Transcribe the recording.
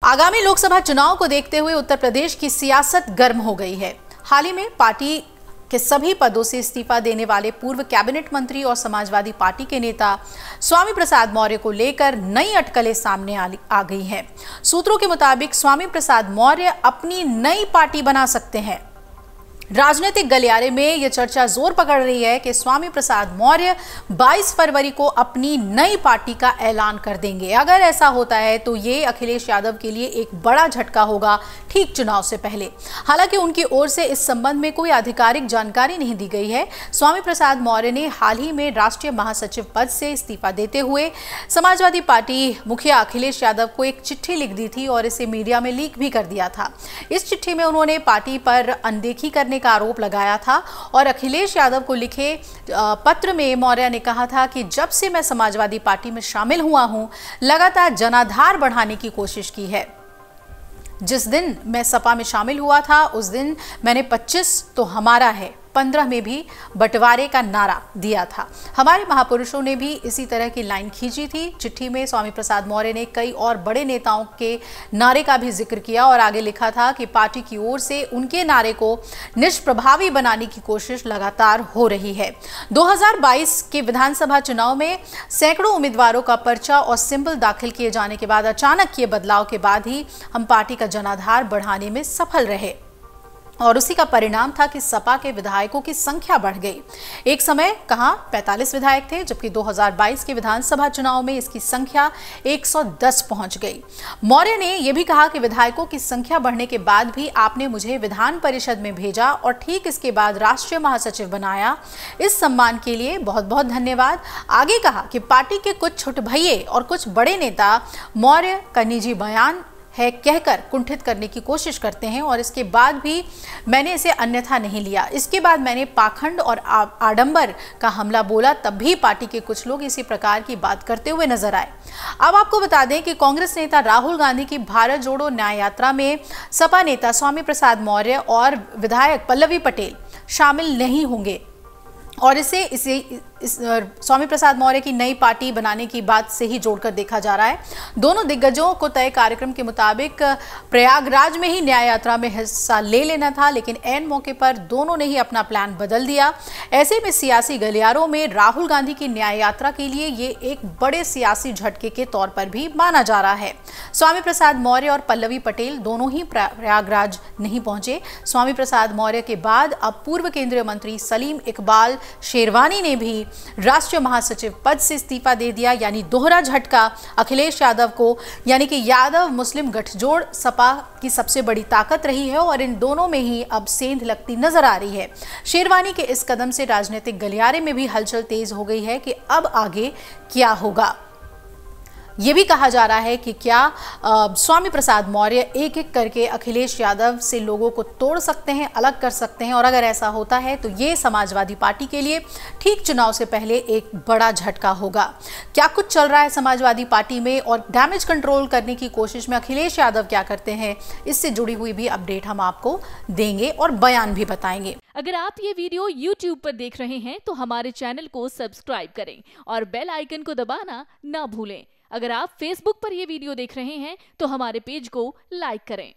आगामी लोकसभा चुनाव को देखते हुए उत्तर प्रदेश की सियासत गर्म हो गई है। हाल ही में पार्टी के सभी पदों से इस्तीफा देने वाले पूर्व कैबिनेट मंत्री और समाजवादी पार्टी के नेता स्वामी प्रसाद मौर्य को लेकर नई अटकलें सामने आ गई हैं। सूत्रों के मुताबिक स्वामी प्रसाद मौर्य अपनी नई पार्टी बना सकते हैं। राजनीतिक गलियारे में यह चर्चा जोर पकड़ रही है कि स्वामी प्रसाद मौर्य 22 फरवरी को अपनी नई पार्टी का ऐलान कर देंगे। अगर ऐसा होता है तो ये अखिलेश यादव के लिए एक बड़ा झटका होगा, ठीक चुनाव से पहले। हालांकि उनकी ओर से इस संबंध में कोई आधिकारिक जानकारी नहीं दी गई है। स्वामी प्रसाद मौर्य ने हाल ही में राष्ट्रीय महासचिव पद से इस्तीफा देते हुए समाजवादी पार्टी मुखिया अखिलेश यादव को एक चिट्ठी लिख दी थी और इसे मीडिया में लीक भी कर दिया था। इस चिट्ठी में उन्होंने पार्टी पर अनदेखी करने का आरोप लगाया था और अखिलेश यादव को लिखे पत्र में मौर्य ने कहा था कि जब से मैं समाजवादी पार्टी में शामिल हुआ हूं, लगातार जनाधार बढ़ाने की कोशिश की है। जिस दिन मैं सपा में शामिल हुआ था उस दिन मैंने 25 तो हमारा है 15 में भी बंटवारे का नारा दिया था। हमारे महापुरुषों ने भी इसी तरह की लाइन खींची थी। चिट्ठी में स्वामी प्रसाद मौर्य ने कई और बड़े नेताओं के नारे का भी जिक्र किया और आगे लिखा था कि पार्टी की ओर से उनके नारे को निष्प्रभावी बनाने की कोशिश लगातार हो रही है। 2022 के विधानसभा चुनाव में सैकड़ों उम्मीदवारों का पर्चा और सिंबल दाखिल किए जाने के बाद अचानक किए बदलाव के बाद ही हम पार्टी का जनाधार बढ़ाने में सफल रहे और उसी का परिणाम था कि सपा के विधायकों की संख्या बढ़ गई। एक समय कहां 45 विधायक थे, जबकि 2022 के विधानसभा चुनाव में इसकी संख्या 110 पहुंच गई। मौर्य ने यह भी कहा कि विधायकों की संख्या बढ़ने के बाद भी आपने मुझे विधान परिषद में भेजा और ठीक इसके बाद राष्ट्रीय महासचिव बनाया। इस सम्मान के लिए बहुत बहुत धन्यवाद। आगे कहा कि पार्टी के कुछ छोटे भैये और कुछ बड़े नेता मौर्य का निजी बयान है कहकर कुंठित करने की कोशिश करते हैं और इसके बाद भी मैंने इसे अन्यथा नहीं लिया। इसके बाद मैंने पाखंड और आडंबर का हमला बोला, तब भी पार्टी के कुछ लोग इसी प्रकार की बात करते हुए नजर आए। अब आपको बता दें कि कांग्रेस नेता राहुल गांधी की भारत जोड़ो न्याय यात्रा में सपा नेता स्वामी प्रसाद मौर्य और विधायक पल्लवी पटेल शामिल नहीं होंगे और इसे स्वामी प्रसाद मौर्य की नई पार्टी बनाने की बात से ही जोड़कर देखा जा रहा है। दोनों दिग्गजों को तय कार्यक्रम के मुताबिक प्रयागराज में ही न्याय यात्रा में हिस्सा ले लेना था, लेकिन ऐन मौके पर दोनों ने ही अपना प्लान बदल दिया। ऐसे में सियासी गलियारों में राहुल गांधी की न्याय यात्रा के लिए ये एक बड़े सियासी झटके के तौर पर भी माना जा रहा है। स्वामी प्रसाद मौर्य और पल्लवी पटेल दोनों ही प्रयागराज नहीं पहुंचे। स्वामी प्रसाद मौर्य के बाद अब पूर्व केंद्रीय मंत्री सलीम इकबाल शेरवानी ने भी राष्ट्रीय महासचिव पद से इस्तीफा दे दिया, यानी दोहरा झटका अखिलेश यादव को। यानी कि यादव मुस्लिम गठजोड़ सपा की सबसे बड़ी ताकत रही है और इन दोनों में ही अब सेंध लगती नजर आ रही है। शेरवानी के इस कदम से राजनीतिक गलियारे में भी हलचल तेज हो गई है कि अब आगे क्या होगा। ये भी कहा जा रहा है कि क्या स्वामी प्रसाद मौर्य एक एक करके अखिलेश यादव से लोगों को तोड़ सकते हैं, अलग कर सकते हैं, और अगर ऐसा होता है तो ये समाजवादी पार्टी के लिए ठीक चुनाव से पहले एक बड़ा झटका होगा। क्या कुछ चल रहा है समाजवादी पार्टी में और डैमेज कंट्रोल करने की कोशिश में अखिलेश यादव क्या करते हैं, इससे जुड़ी हुई भी अपडेट हम आपको देंगे और बयान भी बताएंगे। अगर आप ये वीडियो YouTube पर देख रहे हैं तो हमारे चैनल को सब्सक्राइब करें और बेल आइकन को दबाना ना भूलें। अगर आप Facebook पर ये वीडियो देख रहे हैं तो हमारे पेज को लाइक करें।